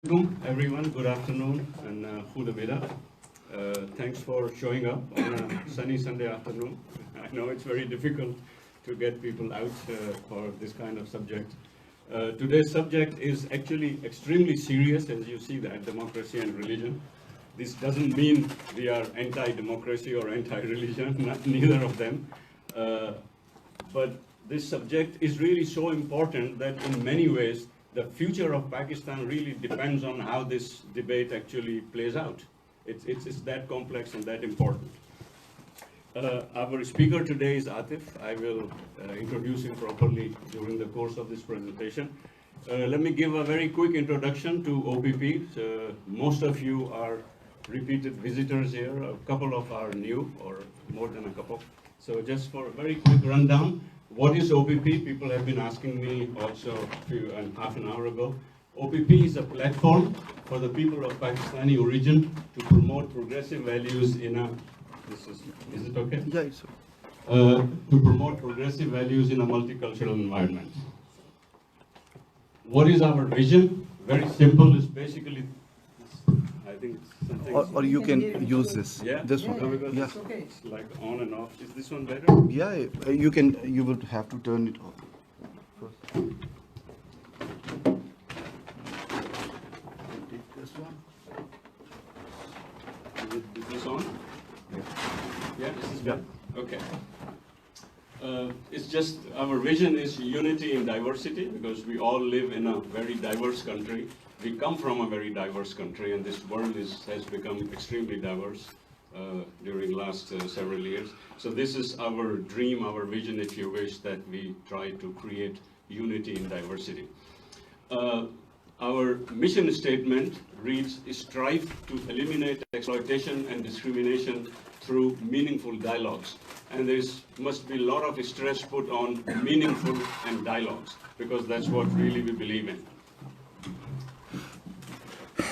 Everyone, good afternoon and goedemiddag. Thanks for showing up on a sunny Sunday afternoon. I know it's very difficult to get people out for this kind of subject. Today's subject is actually extremely serious, as you see that, democracy and religion. This doesn't mean we are anti-democracy or anti-religion, neither of them. But this subject is really so important that in many ways the future of Pakistan really depends on how this debate actually plays out. It's that complex and that important. Our speaker today is Atif. I will introduce him properly during the course of this presentation. Let me give a very quick introduction to OPP. Most of you are repeated visitors here. A couple of are new, or more than a couple. So just for a very quick rundown, what is OPP? People have been asking me also half an hour ago. OPP is a platform for the people of Pakistani origin to promote progressive values in a, is it okay? Yeah, it's okay. To promote progressive values in a multicultural environment. What is our vision? Very simple, it's basically, I think something. Or you can use this. Yeah? This one. Because Yeah. it's okay. It's like on and off. Is this one better? Yeah, you can. You will have to turn it off first. Take this one. Is this on? Yeah, this is good. Okay. It's just our vision is unity in diversity, because we all live in a very diverse country. We come from a very diverse country, and this world has become extremely diverse during last several years. So this is our dream, our vision, if you wish, that we try to create unity in diversity. Our mission statement reads, strive to eliminate exploitation and discrimination through meaningful dialogues. And there must be a lot of stress put on meaningful and dialogues, because that's what really we believe in.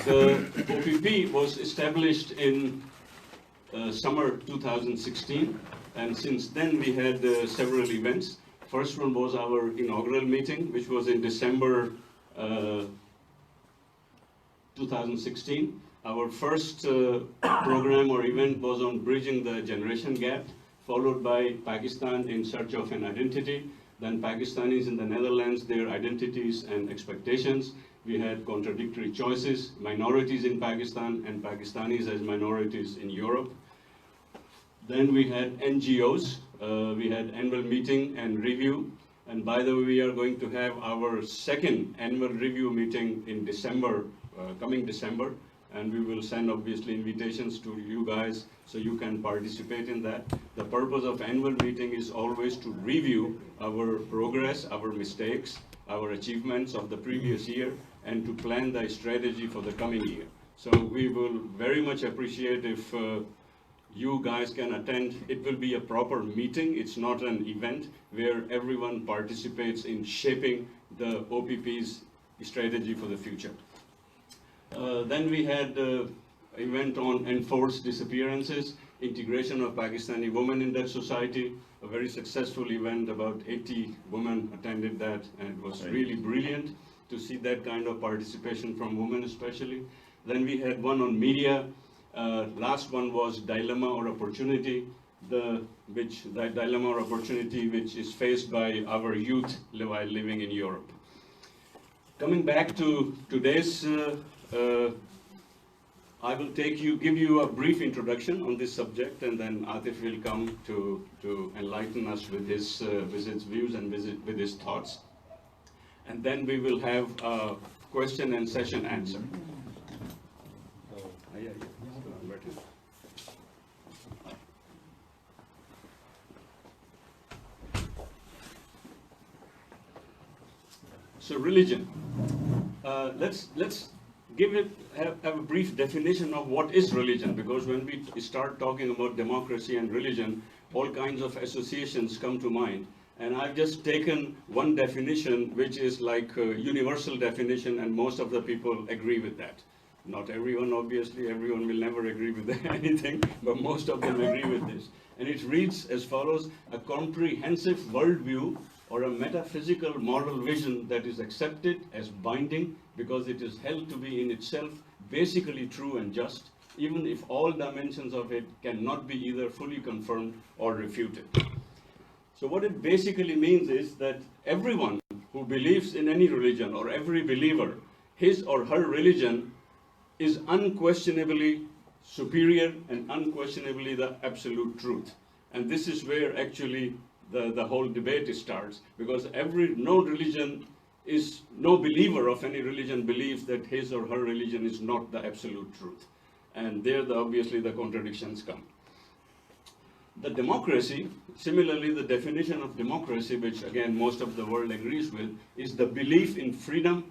The OPP was established in summer 2016, and since then we had several events. First one was our inaugural meeting, which was in December 2016. Our first program or event was on bridging the generation gap, followed by Pakistan in search of an identity, then Pakistanis in the Netherlands, their identities and expectations. We had contradictory choices, minorities in Pakistan and Pakistanis as minorities in Europe. Then we had NGOs, we had annual meeting and review. And by the way, we are going to have our second annual review meeting in December, coming December. And we will send obviously invitations to you guys so you can participate in that. The purpose of annual meeting is always to review our progress, our mistakes, our achievements of the previous year, and to plan the strategy for the coming year. So we will very much appreciate if you guys can attend. It will be a proper meeting. It's not an event where everyone participates in shaping the OPP's strategy for the future. Then we had an event on enforced disappearances, integration of Pakistani women in that society, a very successful event. About 80 women attended that, and it was really brilliant to see that kind of participation from women especially. Then we had one on media. Last one was dilemma or opportunity, the dilemma or opportunity which is faced by our youth while living in Europe. Coming back to today's I will give you a brief introduction on this subject, and then Atif will come to enlighten us with his views and with his thoughts. And then we will have a question and session answer. So religion. Let's have a brief definition of what is religion, because when we start talking about democracy and religion, all kinds of associations come to mind. And I've just taken one definition, which is like a universal definition, and most of the people agree with that. Not everyone, obviously, everyone will never agree with anything, but most of them agree with this. And it reads as follows: a comprehensive worldview or a metaphysical moral vision that is accepted as binding because it is held to be in itself basically true and just, even if all dimensions of it cannot be either fully confirmed or refuted. So what it basically means is that everyone who believes in any religion, or every believer, his or her religion is unquestionably superior and unquestionably the absolute truth. And this is where actually the whole debate starts, because no believer of any religion believes that his or her religion is not the absolute truth. And there obviously the contradictions come. The democracy, similarly the definition of democracy, which again most of the world agrees with, is the belief in freedom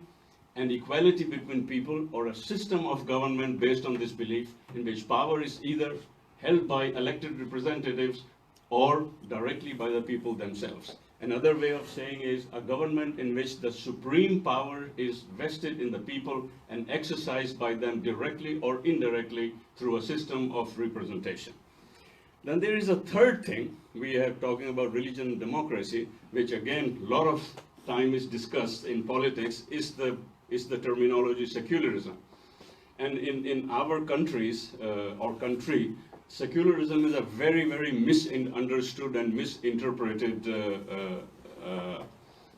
and equality between people, or a system of government based on this belief, in which power is either held by elected representatives or directly by the people themselves. Another way of saying is a government in which the supreme power is vested in the people and exercised by them directly or indirectly through a system of representation. Then there is a third thing. We are talking about religion and democracy, which again, a lot of time is discussed in politics, is the terminology secularism. And in our countries, or country, secularism is a very, very misunderstood and misinterpreted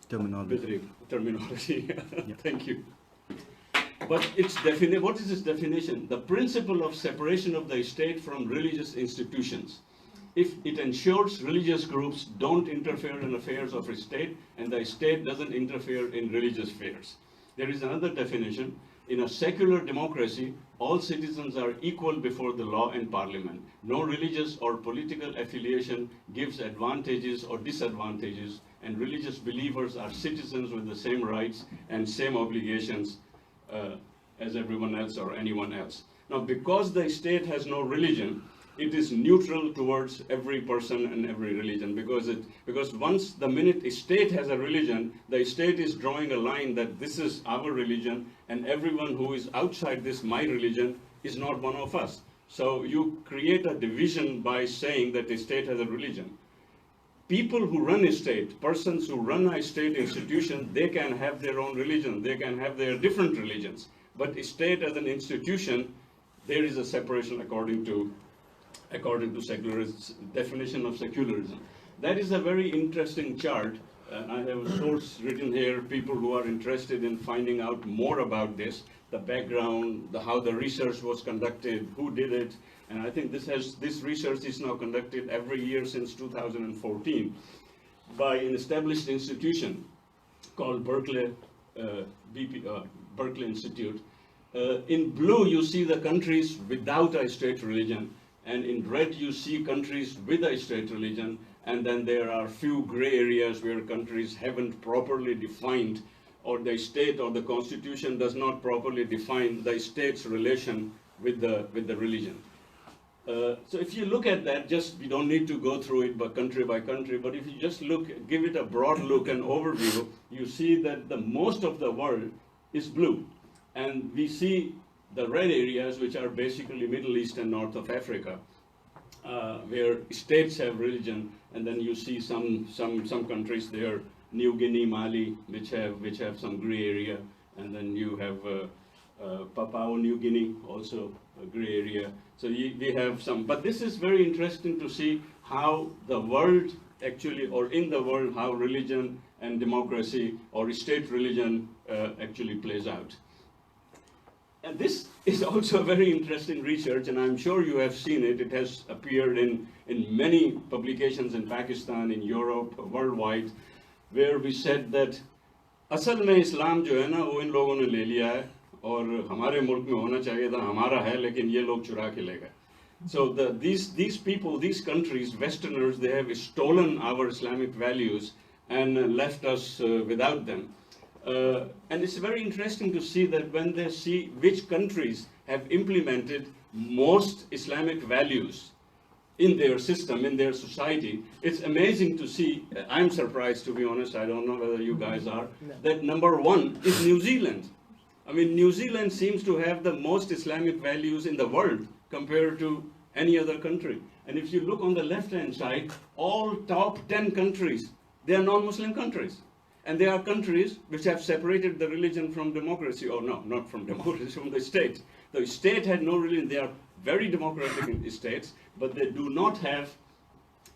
terminology. Yeah. Thank you. But what is its definition? The principle of separation of the state from religious institutions. If it ensures religious groups don't interfere in affairs of a state, and the state doesn't interfere in religious affairs. There is another definition. In a secular democracy, all citizens are equal before the law and parliament. No religious or political affiliation gives advantages or disadvantages, and religious believers are citizens with the same rights and same obligations as everyone else or anyone else. Now, because the state has no religion, it is neutral towards every person and every religion, because once the minute a state has a religion, the state is drawing a line that this is our religion, and everyone who is outside this my religion is not one of us. So you create a division by saying that the state has a religion. People who run a state, persons who run a state institution, they can have their own religion, they can have their different religions. But a state as an institution, there is a separation according to definition of secularism. That is a very interesting chart. I have a source written here, people who are interested in finding out more about this, the background, how the research was conducted, who did it. And I think this research is now conducted every year since 2014 by an established institution called Berkeley Institute. In blue, you see the countries without a state religion, and in red, you see countries with a state religion, and then there are few gray areas where countries haven't properly defined, or the state or the constitution does not properly define the state's relation with the religion. So if you look at that, we don't need to go through it by country, but if you just give it a broad look and overview, you see that the most of the world is blue. And we see the red areas, which are basically Middle East and North of Africa, where states have religion, and then you see some countries there, New Guinea, Mali, which have some gray area, and then you have Papua New Guinea, also a gray area. So we have some, but this is very interesting to see how the world actually, or in the world, how religion and democracy or state religion actually plays out. And this is also a very interesting research, and I'm sure you have seen it. It has appeared in many publications in Pakistan, in Europe, worldwide, where we said that असल में इस्लाम जो है ना वो इन लोगों ने ले लिया है और हमारे मुल्क में होना चाहिए था हमारा है लेकिन ये लोग चुरा के ले गए. So these people, these countries, Westerners, they have stolen our Islamic values and left us without them. And it's very interesting to see that when they see which countries have implemented most Islamic values in their system, in their society, it's amazing to see. I'm surprised, to be honest, I don't know whether you guys are, that number one is New Zealand. I mean, New Zealand seems to have the most Islamic values in the world compared to any other country. And if you look on the left-hand side, all top 10 countries, They are non-Muslim countries. And they are countries which have separated the religion from democracy, or no, not from democracy, from the state. The state had no religion. They are very democratic in states, but they do not have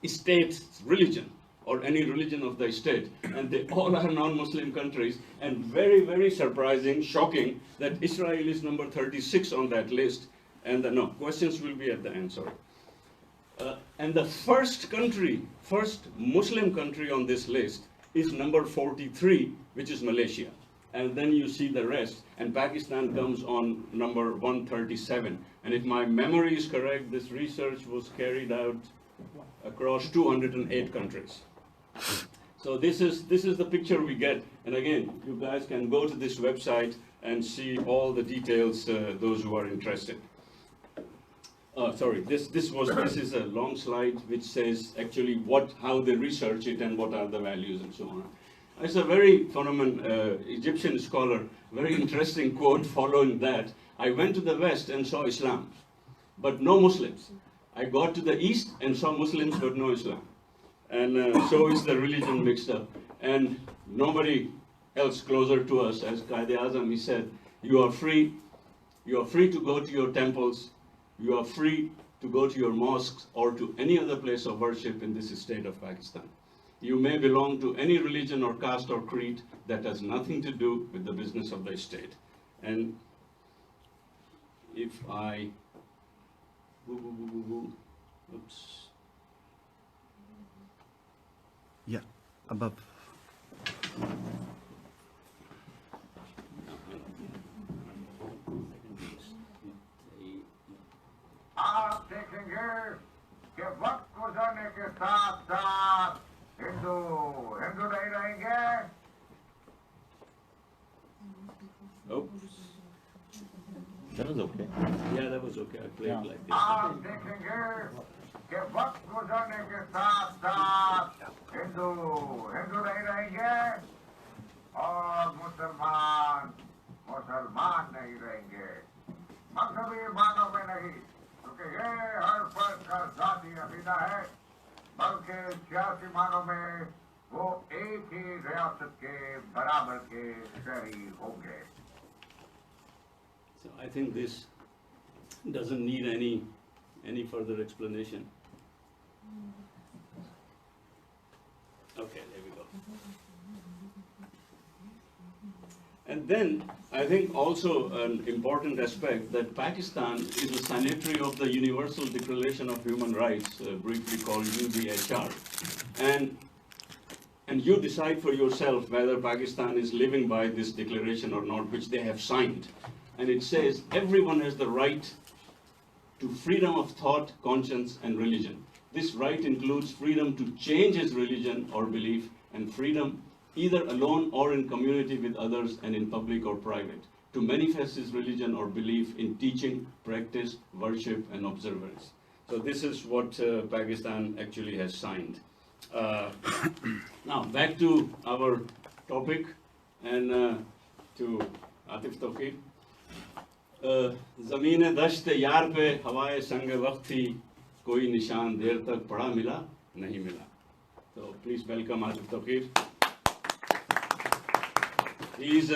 state religion or any religion of the state. And they all are non-Muslim countries. And very, very surprising, shocking, that Israel is number 36 on that list. And no, questions will be at the end, sorry. And the first Muslim country on this list is number 43, which is Malaysia. And then you see the rest, and Pakistan comes on number 137. And if my memory is correct, this research was carried out across 208 countries. So this is the picture we get. And again, you guys can go to this website and see all the details, those who are interested. Sorry, this is a long slide which says actually how they research it and what are the values and so on. It's a very phenomenal Egyptian scholar, very interesting quote following that. I went to the West and saw Islam, but no Muslims. I got to the East and saw Muslims, but no Islam. And so is the religion mixed up. And nobody else closer to us, as Qaid-e-Azam, he said, you are free to go to your temples, you are free to go to your mosques or to any other place of worship in this state of Pakistan. You may belong to any religion or caste or creed that has nothing to do with the business of the state. And if I, oops. Yeah, above. आप देखेंगे कि वक्त गुजरने के साथ साथ हिंदू नहीं रहेंगे. Oh. That was okay. Yeah, that was okay. I played like this. आप देखेंगे कि वक्त गुजरने के साथ साथ हिंदू नहीं रहेंगे और मुसलमान नहीं रहेंगे. मजहबी मानों में नहीं, क्योंकि ये हर फर्द का जाती अकीदा है, बल्कि सियासी मानों में वो एक ही रियासत के बराबर के शहरी होंगे. So I think this doesn't need any further explanation. Okay, there we go. And then I think also an important aspect that Pakistan is a signatory of the Universal Declaration of Human Rights, briefly called UDHR. And you decide for yourself whether Pakistan is living by this declaration or not, which they have signed. And it says everyone has the right to freedom of thought, conscience, and religion. This right includes freedom to change his religion or belief, and freedom either alone or in community with others and in public or private, to manifest his religion or belief in teaching, practice, worship, and observance. So this is what Pakistan actually has signed. Now, back to our topic and to Atif Tauqueer. ज़मीन दश्त यार पे हवाए संग वक्त थी, कोई निशान देर तक पड़ा मिला नहीं मिला. So please welcome Atif Tauqueer. He is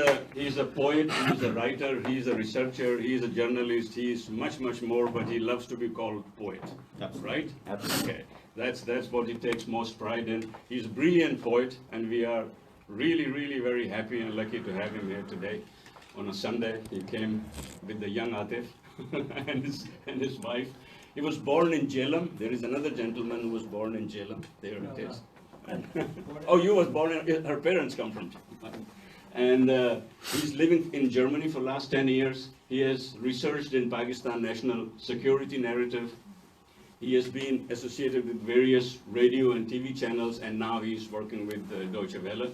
a poet, he is a writer, he is a researcher, he is a journalist, he is much more, but he loves to be called poet. That's right? Absolutely. Okay, that's what he takes most pride in. He's a brilliant poet, and we are really very happy and lucky to have him here today. On a Sunday, he came with the young Atif and his wife. He was born in Jhelum. There is another gentleman who was born in Jhelum. There it is. Oh, you was born in, her parents come from Jhelum. And he's living in Germany for the last 10 years. He has researched in Pakistan national security narrative. He has been associated with various radio and TV channels, and now he's working with Deutsche Welle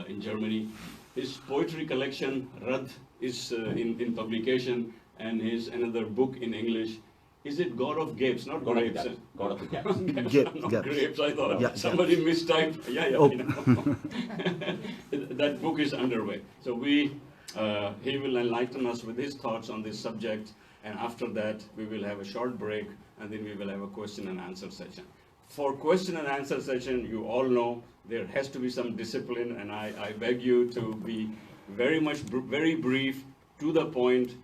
in Germany. His poetry collection, Rad, is in publication, and his another book in English. Is it God of Gapes? Not God grapes. of God of the Gaps. Not Gaps. grapes, I thought. Yeah, Somebody mistyped. Yeah, Oh. you know. That book is underway. So he will enlighten us with his thoughts on this subject, and after that we will have a short break, and then we will have a question and answer session. for question and answer session, you all know there has to be some discipline, and I beg you to be very brief, to the point.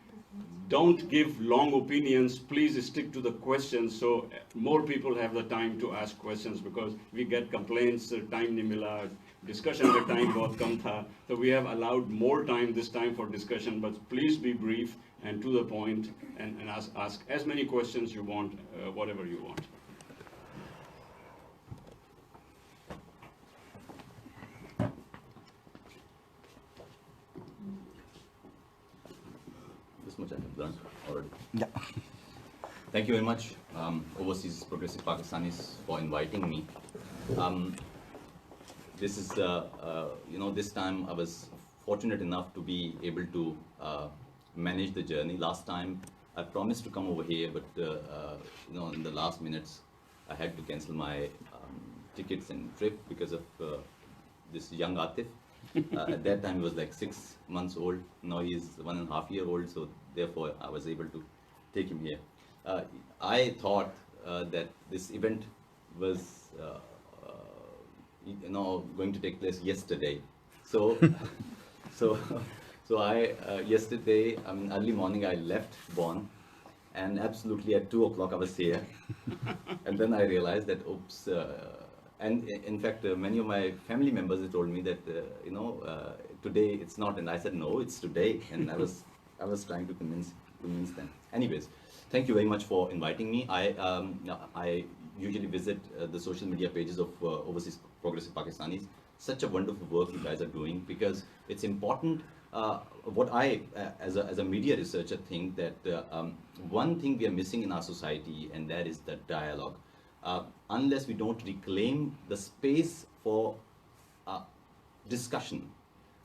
Don't give long opinions. Please stick to the questions so more people have the time to ask questions, because we get complaints, time nahi mila, discussion ka time bahut kam tha. So we have allowed more time this time for discussion, but please be brief and to the point, and ask as many questions you want, whatever you want. This much I have learned already. Yeah. Thank you very much, Overseas Progressive Pakistanis, for inviting me. This is, this time I was fortunate enough to be able to manage the journey. Last time I promised to come over here, but in the last minutes I had to cancel my tickets and trip because of this young Atif. At that time he was like 6 months old. Now he is 1.5 years old, so therefore I was able to take him here. I thought that this event was going to take place yesterday. So I yesterday, early morning I left Bonn, and absolutely at 2 o'clock I was here. And then I realized that, oops, and in fact, many of my family members, they told me that, today it's not, and I said, no, it's today. And I was trying to convince them. Anyways, thank you very much for inviting me. I usually visit the social media pages of Overseas Progressive Pakistanis. Such a wonderful work you guys are doing, because it's important. What I, as a media researcher, think that one thing we are missing in our society, and that is the dialogue. Unless we don't reclaim the space for discussion,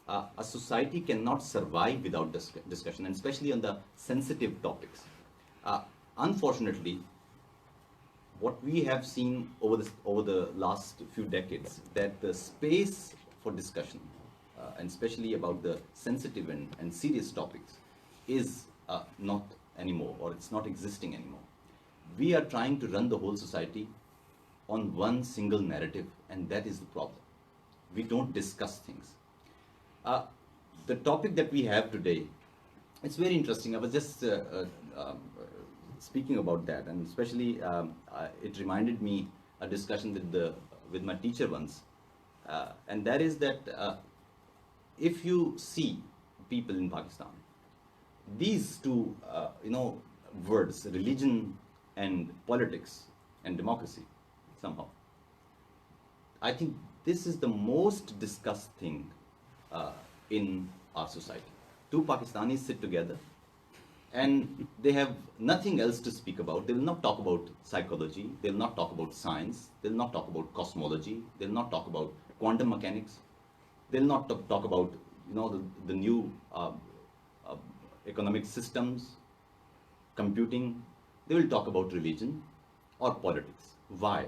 a society cannot survive without discussion, and especially on the sensitive topics. Unfortunately, what we have seen over the last few decades, that the space for discussion, and especially about the sensitive and serious topics, is not anymore, or it's not existing anymore. We are trying to run the whole society on one single narrative, and that is the problem. We don't discuss things. The topic that we have today, it's very interesting. I was just speaking about that, and especially it reminded me a discussion with my teacher once, and that is that if you see people in Pakistan, these two words, religion and politics and democracy, somehow, I think this is the most discussed thing in our society. Two Pakistanis sit together and they have nothing else to speak about. They will not talk about psychology, they will not talk about science, they will not talk about cosmology, they will not talk about quantum mechanics, they will not talk about the new economic systems, computing. They will talk about religion or politics. Why?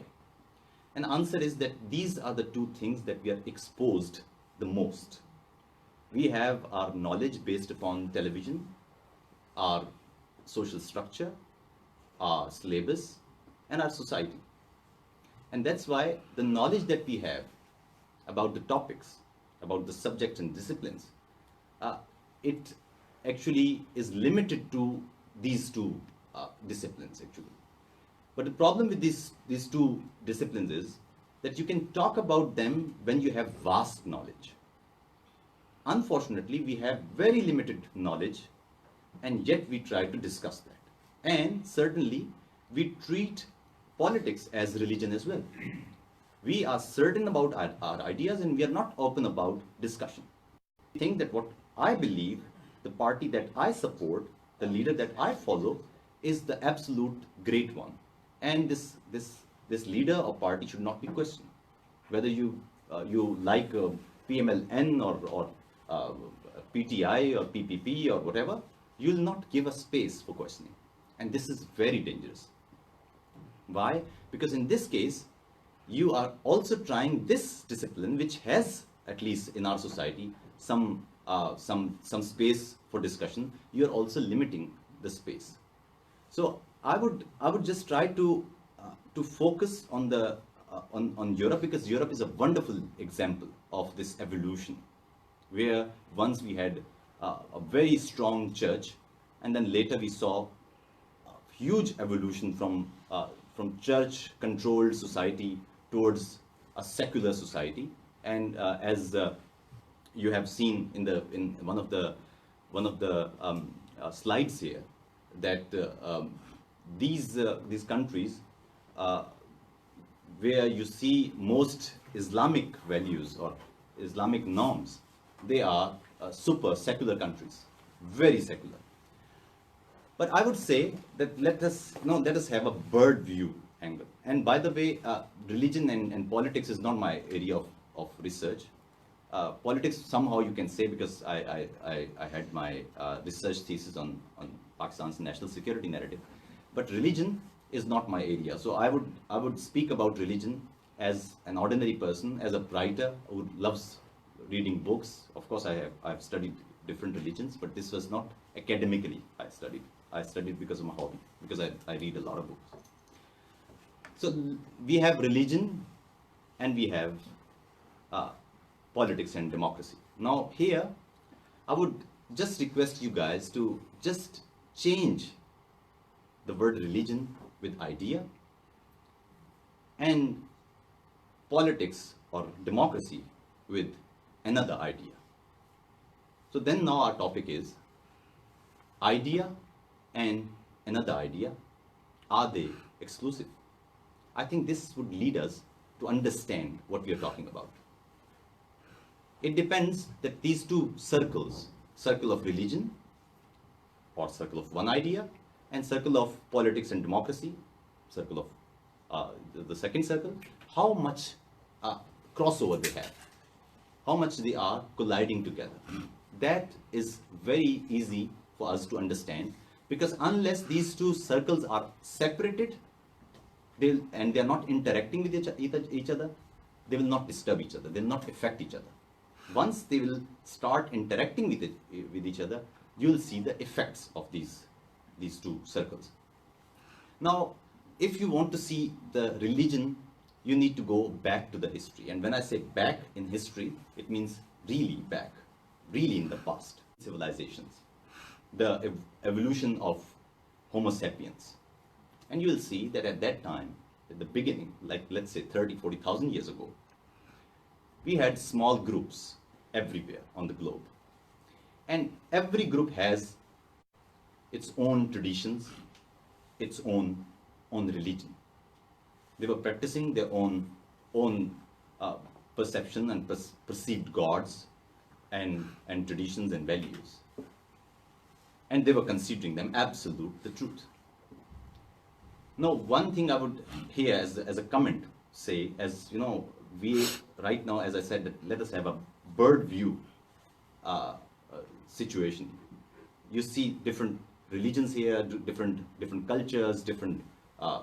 And answer is that these are the two things that we are exposed the most. We have our knowledge based upon television, our social structure, our syllabus, and our society. And that's why the knowledge that we have about the topics, about the subjects and disciplines, it actually is limited to these two disciplines actually. But the problem with these two disciplines is that you can talk about them when you have vast knowledge. Unfortunately, we have very limited knowledge, and yet we try to discuss that. And certainly, we treat politics as religion as well. We are certain about our ideas, and we are not open about discussion. I think that what I believe, the party that I support, the leader that I follow, is the absolute great one. And this leader or party should not be questioned. Whether you like PMLN or PTI or PPP or whatever, you will not give a space for questioning. And this is very dangerous. Why? Because in this case, you are also trying this discipline, which has, at least in our society, some space for discussion. You are also limiting the space. So I would just try to to focus on the on Europe, because Europe is a wonderful example of this evolution, where once we had a very strong church, and then later we saw a huge evolution from church-controlled society towards a secular society. And as you have seen in one of the slides here, that these countries where you see most Islamic values or Islamic norms, they are super secular countries, very secular. But I would say that let us have a bird view angle. And by the way, religion and politics is not my area of research. Politics, somehow you can say, because I had my research thesis on Pakistan's national security narrative. But religion is not my area. So I would speak about religion as an ordinary person, as a writer who loves reading books. Of course, I've studied different religions, but this was not academically I studied. I studied because of my hobby, because I read a lot of books. So we have religion and we have politics and democracy. Now here, I would just request you guys to just change the word religion with idea, and politics or democracy with another idea. So then now our topic is idea and another idea. Are they exclusive? I think this would lead us to understand what we are talking about. It depends that these two circles, circle of religion or circle of one idea, and circle of politics and democracy, circle of the second circle, how much crossover they have, how much they are colliding together. That is very easy for us to understand, because unless these two circles are separated and they are not interacting with each other, they will not disturb each other, they will not affect each other. Once they will start interacting with each other, you will see the effects of these two circles. Now, if you want to see the religion, you need to go back to the history. And when I say back in history, it means really back, really in the past. Civilizations, the evolution of Homo sapiens. And you will see that at that time, at the beginning, like let's say 30, 40,000 years ago, we had small groups everywhere on the globe. And every group has its own traditions, its own religion. They were practicing their own perception and perceived gods and traditions and values. And they were considering them absolute the truth. Now, one thing I would here as a comment say, as you know, we right now, as I said, that let us have a bird view situation. You see different religions here, different cultures, different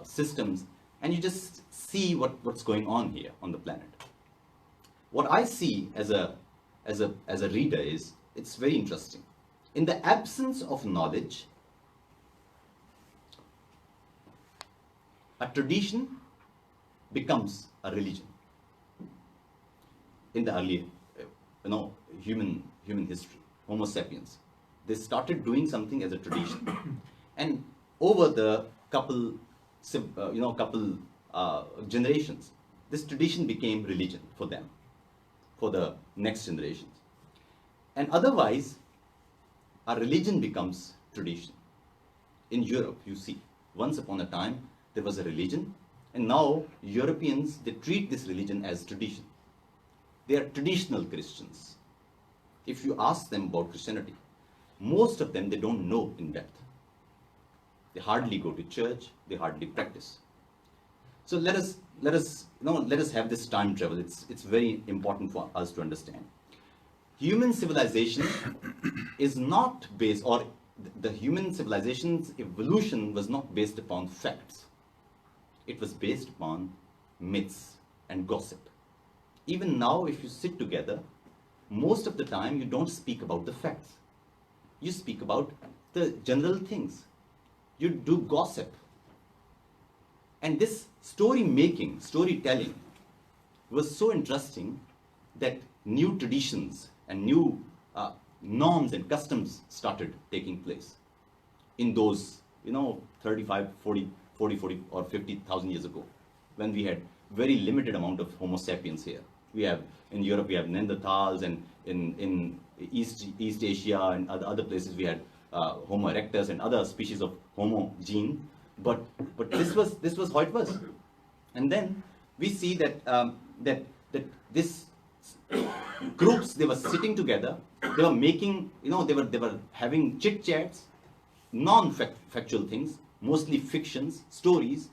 systems, and you just see what's going on here on the planet. What I see as a reader is, it's very interesting. In the absence of knowledge, a tradition becomes a religion. In the early, human history, Homo sapiens, they started doing something as a tradition, and over the couple generations, this tradition became religion for them, for the next generations. And otherwise, a religion becomes tradition. In Europe, you see, once upon a time, there was a religion, and now Europeans, they treat this religion as tradition. They are traditional Christians. If you ask them about Christianity, most of them, they don't know in depth. They hardly go to church, they hardly practice. So let us have this time travel. It's very important for us to understand. Human civilization is not based, or the human civilization's evolution was not based upon facts. It was based upon myths and gossip. Even now, if you sit together, most of the time you don't speak about the facts. You speak about the general things. You do gossip. And this story making, storytelling was so interesting that new traditions and new norms and customs started taking place in those, 35, 40 or 50,000 years ago, when we had very limited amount of Homo sapiens here. We have, in Europe, we have Neanderthals, and in East Asia and other places we had Homo erectus and other species of Homo gene. But this was how it was. And then we see that that this groups, they were sitting together, they were making, they were having chit chats, non-factual things, mostly fictions, stories,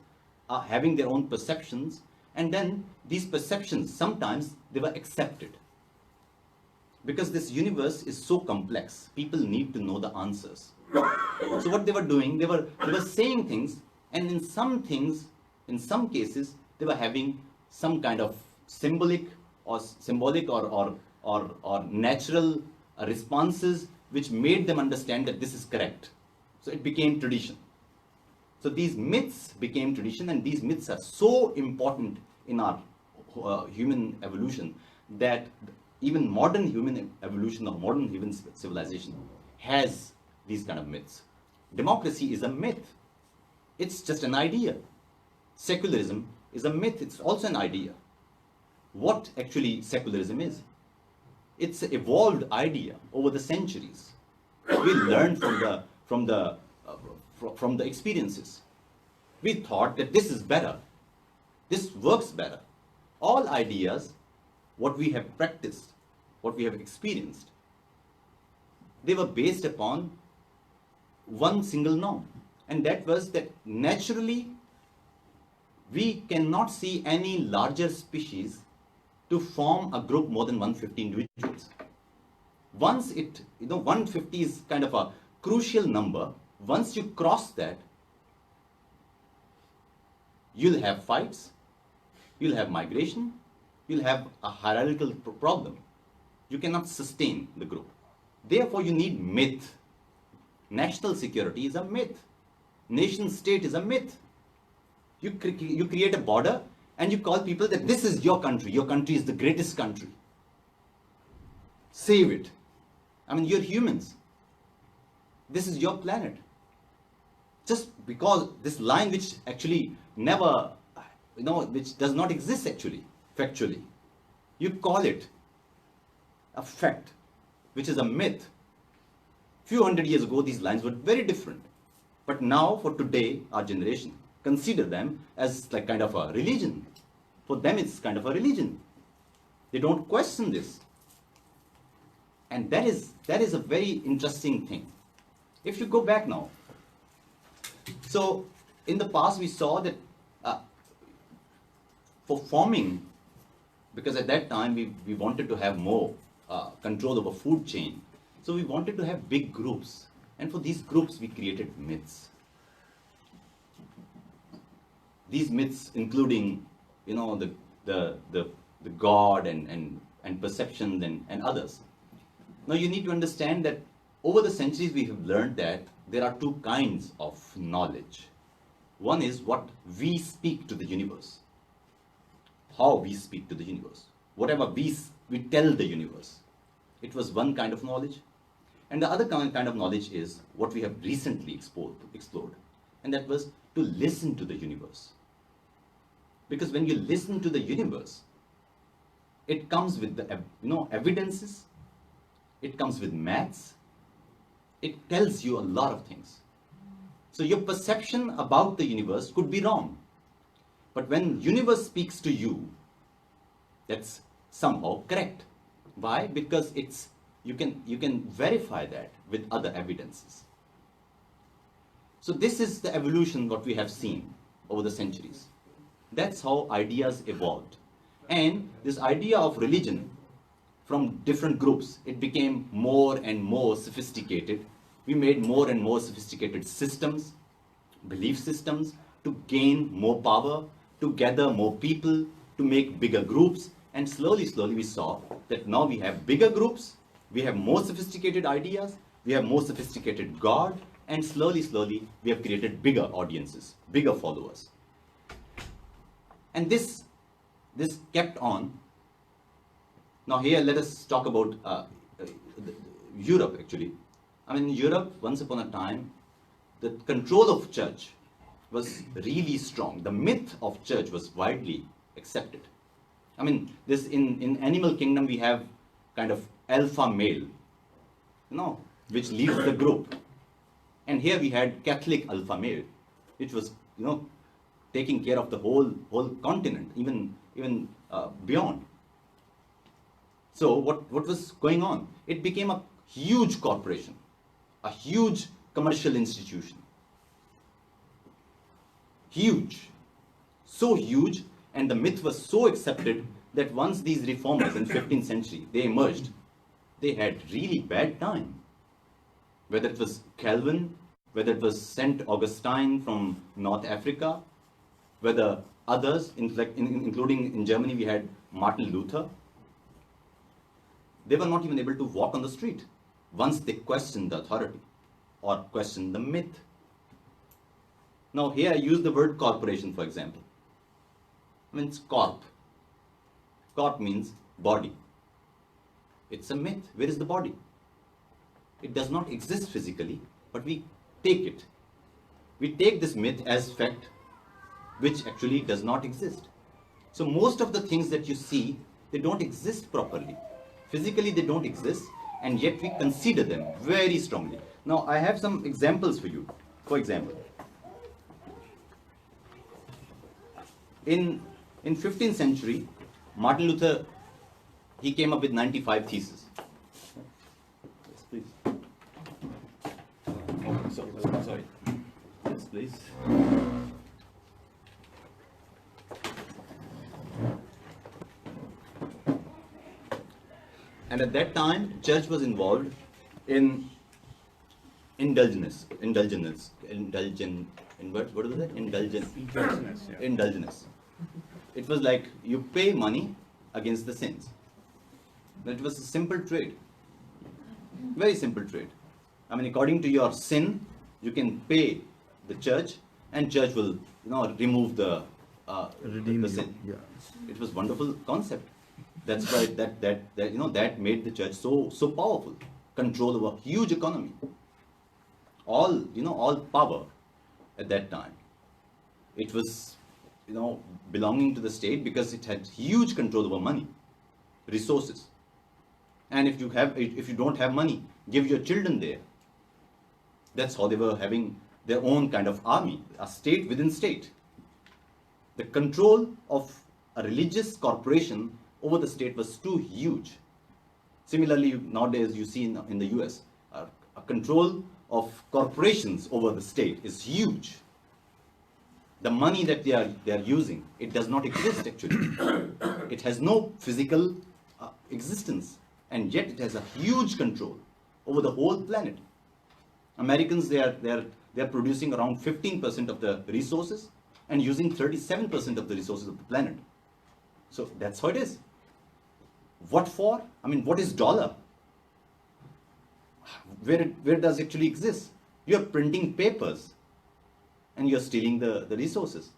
having their own perceptions, and then these perceptions, sometimes they were accepted. Because this universe is so complex, people need to know the answers. So what they were doing, they were saying things, and in some cases, they were having some kind of symbolic or natural responses which made them understand that this is correct. So it became tradition. So these myths became tradition, and these myths are so important in our human evolution that even modern human evolution or modern human civilization has these kind of myths. Democracy is a myth. It's just an idea. Secularism is a myth. It's also an idea. What actually secularism is? It's an evolved idea over the centuries. We learned from the experiences. We thought that this is better. This works better. All ideas, what we have practiced, what we have experienced, they were based upon one single norm. And that was that naturally we cannot see any larger species to form a group more than 150 individuals. Once 150 is kind of a crucial number. Once you cross that, you'll have fights, you'll have migration, you'll have a hierarchical problem. You cannot sustain the group. Therefore, you need myth. National security is a myth. Nation state is a myth. You create a border and you call people that this is your country. Your country is the greatest country. Save it. I mean, you're humans. This is your planet. Just because this line which actually never, which does not exist actually, factually, you call it a fact, which is a myth. Few hundred years ago, these lines were very different. But now, for today, our generation, consider them as like kind of a religion. For them, it's kind of a religion. They don't question this. And that is a very interesting thing. If you go back now, so in the past we saw that for farming, because at that time we wanted to have more control over food chain, so we wanted to have big groups, and for these groups we created myths. These myths, including the God and perceptions and others. Now you need to understand that over the centuries we have learned that there are two kinds of knowledge. One is what we speak to the universe. How we speak to the universe. Whatever we tell the universe. It was one kind of knowledge. And the other kind of knowledge is what we have recently explored. And that was to listen to the universe. Because when you listen to the universe, it comes with the evidences, it comes with maths, it tells you a lot of things. So your perception about the universe could be wrong. But when universe speaks to you, that's somehow correct. Why? Because you can verify that with other evidences. So this is the evolution what we have seen over the centuries. That's how ideas evolved. And this idea of religion from different groups, it became more and more sophisticated. We made more and more sophisticated systems, belief systems, to gain more power, to gather more people, to make bigger groups. And slowly we saw that now we have bigger groups, we have more sophisticated ideas, we have more sophisticated God, and slowly we have created bigger audiences, bigger followers. And this kept on. Now here let us talk about Europe actually. I mean, in Europe, once upon a time, the control of church was really strong. The myth of church was widely accepted. I mean, this in animal kingdom we have kind of alpha male, which leads the group. And here we had Catholic alpha male, which was, taking care of the whole continent, even beyond. So what was going on? It became a huge corporation, a huge commercial institution. Huge. So huge, and the myth was so accepted that once these reformers in 15th century, they emerged, they had really bad time. Whether it was Calvin, whether it was Saint Augustine from North Africa, whether others, including in Germany we had Martin Luther, they were not even able to walk on the street once they questioned the authority or questioned the myth. Now here I use the word corporation, for example. I mean, it's corp. Corp means body. It's a myth. Where is the body? It does not exist physically, but we take it. We take this myth as fact, which actually does not exist. So most of the things that you see, they don't exist properly. Physically they don't exist, and yet we consider them very strongly. Now I have some examples for you. For example, in 15th century, Martin Luther, he came up with 95 theses. Yes, please. Sorry. Yes, please. And at that time, church was involved in indulgence. It was like you pay money against the sins. That was a simple trade. Very simple trade. I mean, according to your sin, you can pay the church, and church will, remove the sin. Yeah. It was wonderful concept. That's why that made the church so powerful. Control over huge economy. All power at that time. It was, belonging to the state because it had huge control over money, resources. And if you don't have money, give your children there. That's how they were having their own kind of army, a state within state. The control of a religious corporation over the state was too huge. Similarly, nowadays you see in the US, a control of corporations over the state is huge. The money that they are using, it does not exist actually. It has no physical existence, and yet it has a huge control over the whole planet. Americans, they are producing around 15% of the resources and using 37% of the resources of the planet. So that's how it is. What for? I mean, what is dollar? Where does it actually exist? You are printing papers and you are stealing the resources.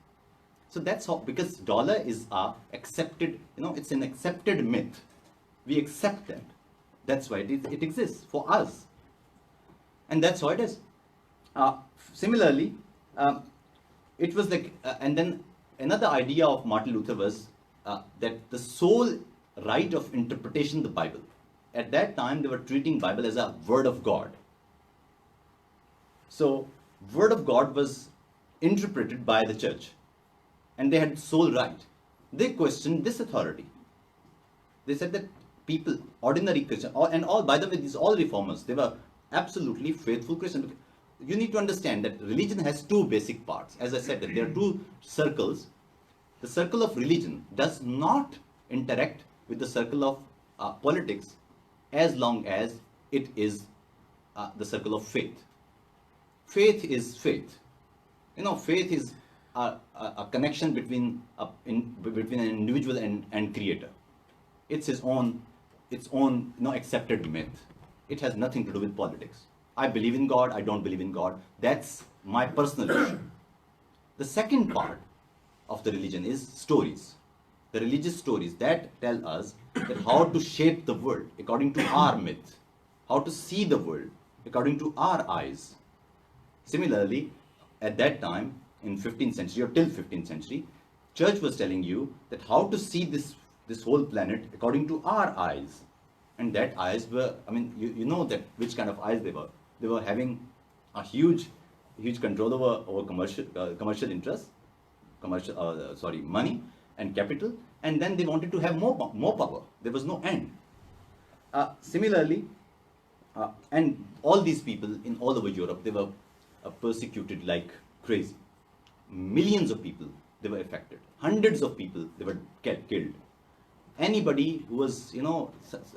So that's how, because dollar is accepted, it's an accepted myth. We accept that. That's why it exists for us. And that's how it is. Similarly, it was like, and then another idea of Martin Luther was that the sole right of interpretation of the Bible. At that time, they were treating Bible as a word of God. So, word of God was interpreted by the church, and they had sole right. They questioned this authority. They said that people, ordinary Christians, and all, by the way, these all reformers, they were absolutely faithful Christians. You need to understand that religion has two basic parts. As I said, that there are two circles. The circle of religion does not interact with the circle of politics as long as it is the circle of faith. Faith is faith. Faith is a connection between an individual and creator. It's its own accepted myth. It has nothing to do with politics. I believe in God, I don't believe in God. That's my personal issue. The second part of the religion is stories. The religious stories that tell us that how to shape the world according to our myth, how to see the world according to our eyes. Similarly, at that time, in 15th century or till 15th century, church was telling you that how to see this whole planet according to our eyes. And that eyes were, I mean, you know that which kind of eyes they were. They were having a huge control over commercial interests, money and capital, and then they wanted to have more power. There was no end. Similarly, and all these people in all over Europe, they were persecuted like crazy. Millions of people, they were affected. Hundreds of people, they were killed. Anybody who was,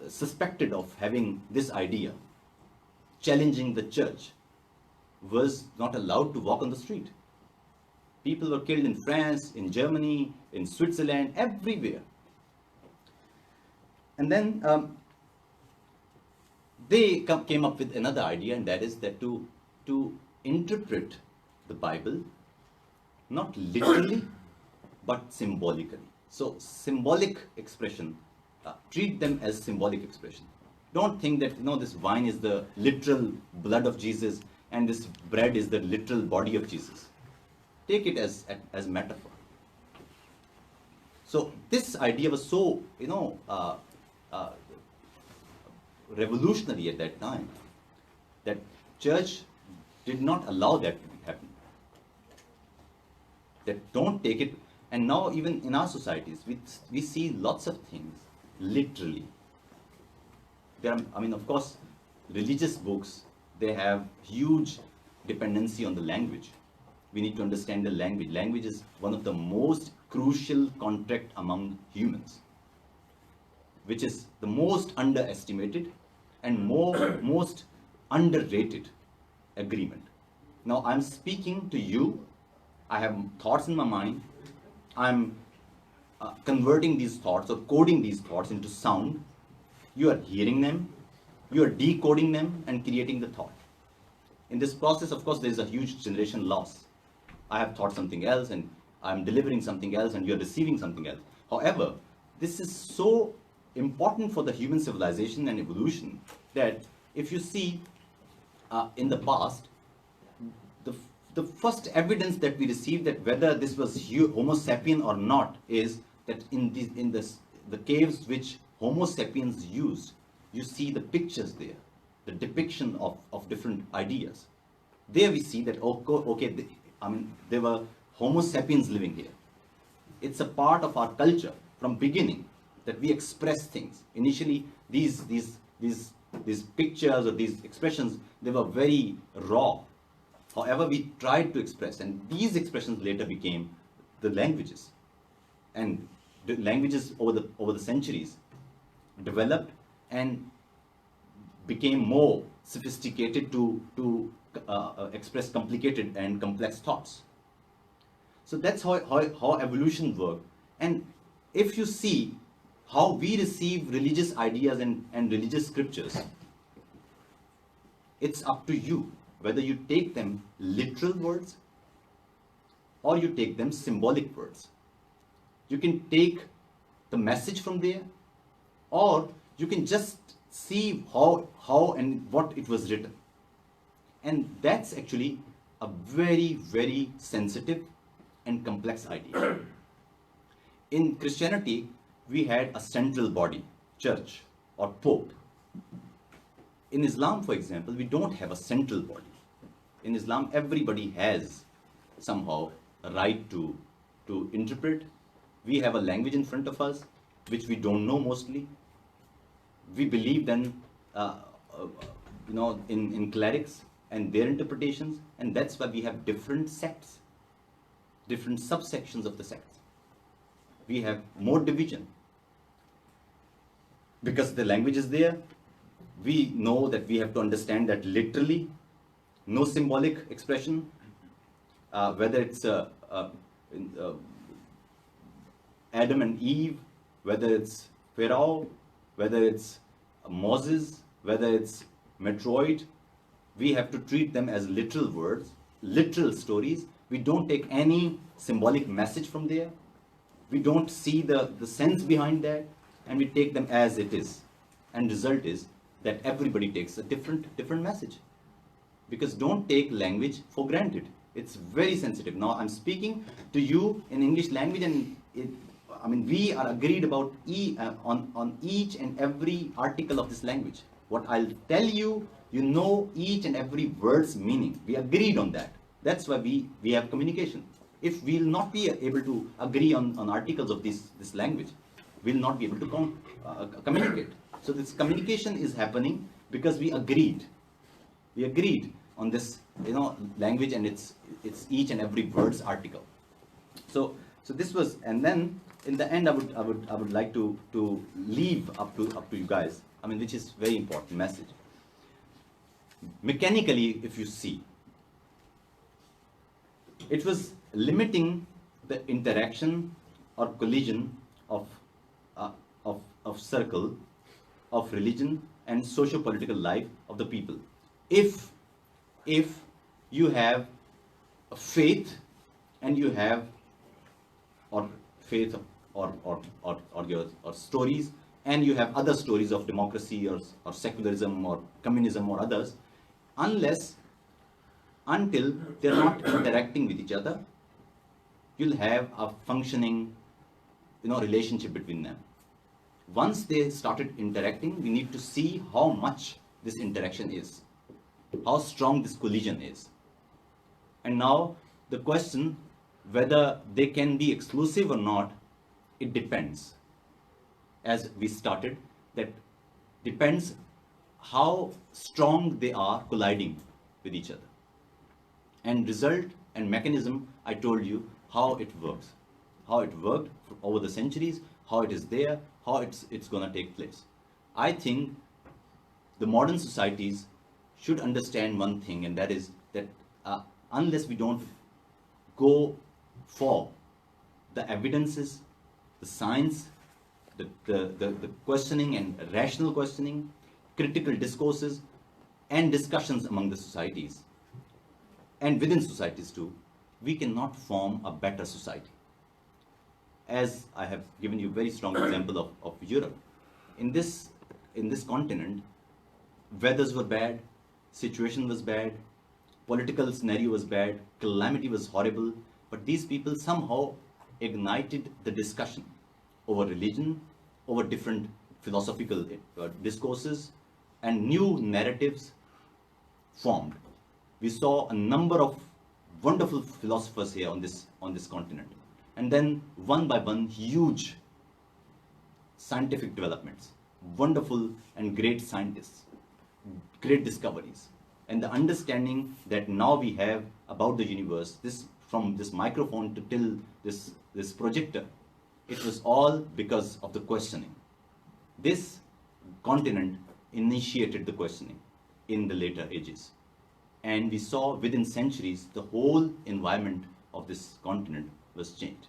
suspected of having this idea, challenging the church, was not allowed to walk on the street. People were killed in France, in Germany, in Switzerland, everywhere. And then they came up with another idea, and that is that to interpret the Bible, not literally, but symbolically. So symbolic expression, treat them as symbolic expression. Don't think that this wine is the literal blood of Jesus and this bread is the literal body of Jesus. Take it as metaphor. So this idea was so revolutionary at that time that church did not allow that to happen. That don't take it. And now even in our societies, we see lots of things literally. Of course, religious books, they have huge dependency on the language. We need to understand the language. Language is one of the most crucial contract among humans, which is the most underestimated and most underrated agreement. Now I'm speaking to you. I have thoughts in my mind. I'm converting these thoughts or coding these thoughts into sound. You are hearing them, you are decoding them and creating the thought. In this process, of course, there is a huge generation loss. I have thought something else and I'm delivering something else and you're receiving something else. However, this is so important for the human civilization and evolution that if you see in the past, the first evidence that we received that whether this was Homo sapien or not is that in the caves which Homo sapiens used, you see the pictures there, the depiction of different ideas. There we see that there were Homo sapiens living here. It's a part of our culture from beginning that we express things. Initially, these pictures or these expressions, they were very raw. However, we tried to express, and these expressions later became the languages. And the languages over the centuries developed and became more sophisticated to express complicated and complex thoughts. So that's how evolution worked. And if you see how we receive religious ideas and religious scriptures, it's up to you whether you take them literal words or you take them symbolic words. You can take the message from there, or you can just see how and what it was written. And that's actually a very, very sensitive and complex idea. In Christianity, we had a central body, church or pope. In Islam, for example, we don't have a central body. In Islam, everybody has somehow a right to interpret. We have a language in front of us, which we don't know mostly. We believe then, in clerics and their interpretations, and that's why we have different sects, different subsections of the sects. We have more division. Because the language is there, we know that we have to understand that literally, no symbolic expression, whether it's Adam and Eve, whether it's Pharaoh, whether it's Moses, whether it's Metroid, we have to treat them as literal words, literal stories, We don't take any symbolic message from there. We don't see the sense behind that, and we take them as it is. And result is that everybody takes a different message. Because don't take language for granted. It's very sensitive. Now I'm speaking to you in English language, and we are agreed about on each and every article of this language. What I'll tell you, you know each and every word's meaning. We agreed on that. That's why we have communication. If we'll not be able to agree on articles of this language, we'll not be able to communicate. So this communication is happening because we agreed. We agreed on this, language, and it's each and every word's article. So this was, and then in the end, I would like to leave up to you guys. Which is very important message. Mechanically, if you see, it was limiting the interaction or collision of circle of religion and socio-political life of the people. If you have a faith and you have or faith or stories, and you have other stories of democracy or secularism or communism or others, until they're not interacting with each other, you'll have a functioning relationship between them. Once they started interacting, we need to see how much this interaction is, how strong this collision is. And now the question whether they can be exclusive or not, it depends. As we started, that depends how strong they are colliding with each other. And result and mechanism, I told you how it works, how it worked over the centuries, how it is there, how it's going to take place. I think the modern societies should understand one thing, and that is that unless we don't go for the evidences, the science, the questioning and rational questioning, critical discourses and discussions among the societies and within societies too, we cannot form a better society. As I have given you a very strong example of Europe. In this continent, weathers were bad, situation was bad, political scenario was bad, calamity was horrible, but these people somehow ignited the discussion over religion, over different philosophical discourses, and new narratives formed. We saw a number of wonderful philosophers here on this continent, and then one by one, huge scientific developments, wonderful and great scientists, great discoveries, and the understanding that now we have about the universe, from this microphone to till this projector, it was all because of the questioning. This continent initiated the questioning in the later ages. And we saw within centuries, the whole environment of this continent was changed.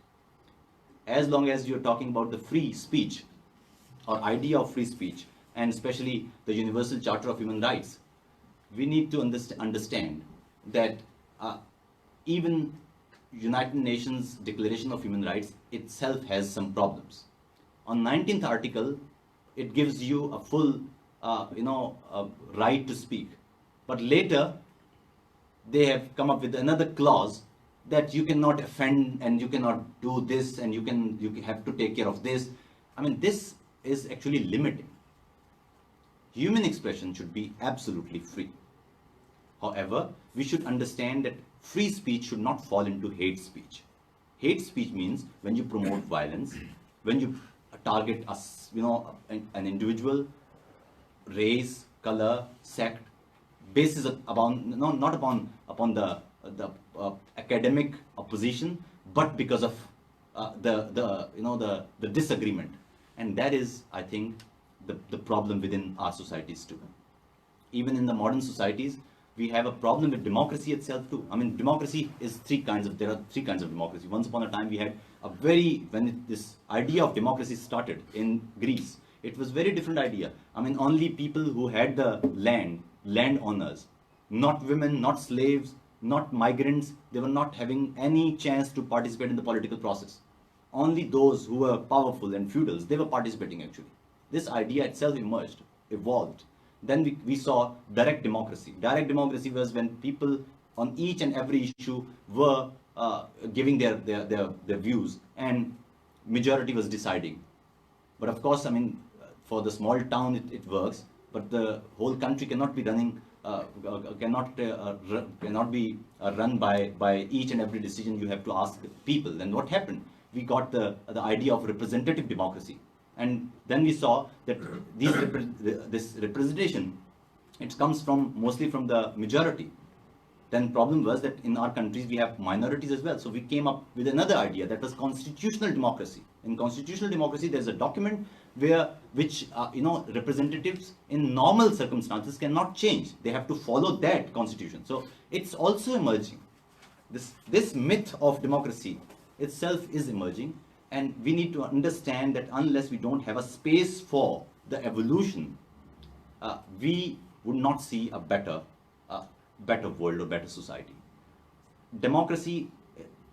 As long as you're talking about the free speech or idea of free speech, and especially the Universal Charter of Human Rights, we need to understand that even United Nations Declaration of Human Rights itself has some problems. On 19th article, it gives you a full, right to speak. But later, they have come up with another clause that you cannot offend and you cannot do this and you have to take care of this. This is actually limiting. Human expression should be absolutely free. However, we should understand that free speech should not fall into hate speech. Hate speech means when you promote violence, when you target an individual, race, color, sect, basis not upon the academic opposition, but because of the disagreement. And that is, I think, the problem within our societies too. Even in the modern societies, we have a problem with democracy itself too. Democracy is there are three kinds of democracy. Once upon a time, we had when this idea of democracy started in Greece, it was very different idea. Only people who had the land owners, not women, not slaves, not migrants, they were not having any chance to participate in the political process. Only those who were powerful and feudals, they were participating actually. This idea itself emerged, evolved. Then we saw direct democracy. Direct democracy was when people on each and every issue were giving their views, and majority was deciding. But of course, I mean, for the small town it works, but the whole country cannot be running, cannot be run by each and every decision you have to ask people. Then what happened? We got the idea of representative democracy, and then we saw that this representation, it comes from mostly from the majority. Then problem was that in our countries we have minorities as well. So we came up with another idea, that was constitutional democracy. In constitutional democracy, there's a document which representatives in normal circumstances cannot change. They have to follow that constitution. So it's also emerging. This myth of democracy itself is emerging, and we need to understand that unless we don't have a space for the evolution, we would not see a better world or better society. Democracy,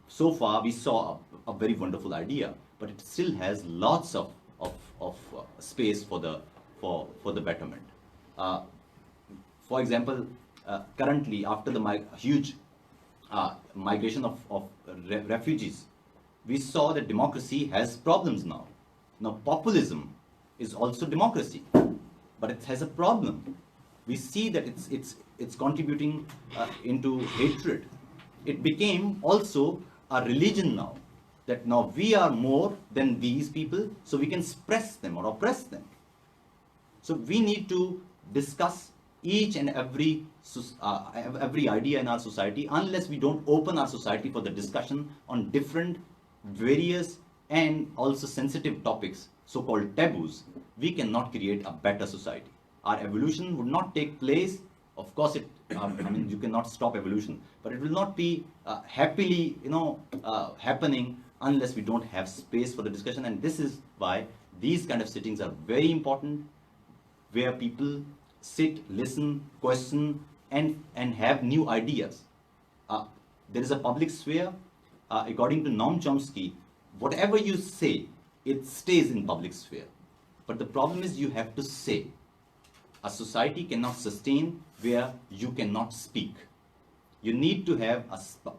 so far we saw a very wonderful idea, but it still has lots of space for the betterment. For example, currently after the huge migration of refugees, we saw that democracy has problems now. Now populism is also democracy, but it has a problem. We see that it's contributing into hatred. It became also a religion now, that now we are more than these people, so we can suppress them or oppress them. So we need to discuss each and every idea in our society. Unless we don't open our society for the discussion on different, various, and also sensitive topics, so-called taboos, we cannot create a better society. Our evolution would not take place. Of course, you cannot stop evolution, but it will not be happily, happening unless we don't have space for the discussion. And this is why these kind of sittings are very important, where people sit, listen, question, and have new ideas. There is a public sphere. According to Noam Chomsky, whatever you say, it stays in public sphere. But the problem is you have to say. A society cannot sustain where you cannot speak. You need to have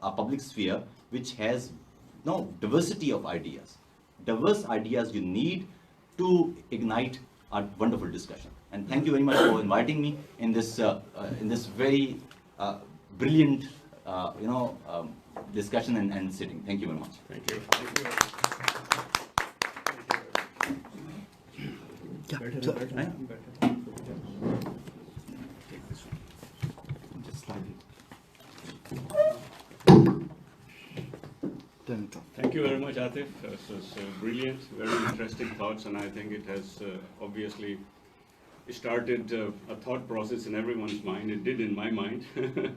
a public sphere which has diversity of ideas. Diverse ideas you need to ignite a wonderful discussion. And thank you very much for inviting me in this very brilliant discussion and sitting. Thank you very much. Thank you. Just slightly. Turn it off. Thank you very much, Atif. This was brilliant, very interesting thoughts, and I think it has obviously started a thought process in everyone's mind. It did in my mind.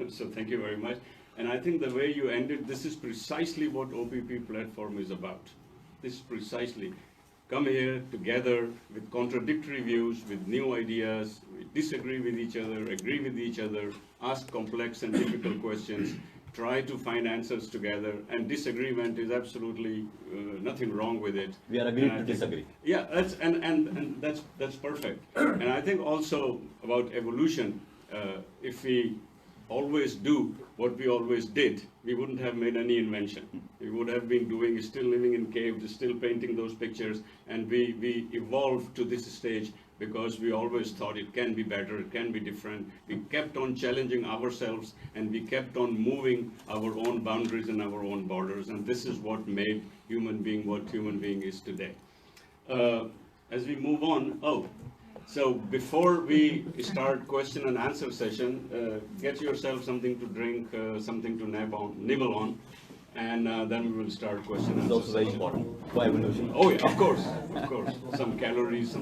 So thank you very much. And I think the way you ended, this is precisely what OPP platform is about. This is precisely. Come here together with contradictory views, with new ideas, we disagree with each other, agree with each other, ask complex and difficult questions, try to find answers together, and disagreement is absolutely nothing wrong with it. We are agreed to disagree. Yeah, that's perfect. And I think also about evolution, if we always do what we always did, we wouldn't have made any invention. We would have been still living in caves, still painting those pictures, and we evolved to this stage because we always thought it can be better, it can be different. We kept on challenging ourselves, and we kept on moving our own boundaries and our own borders, and this is what made human being what human being is today. As we move on, so before we start question and answer session, get yourself something to drink, something to nibble on, and then we will start question and answer It's also very session. important for evolution. Oh yeah, of course, some calories, some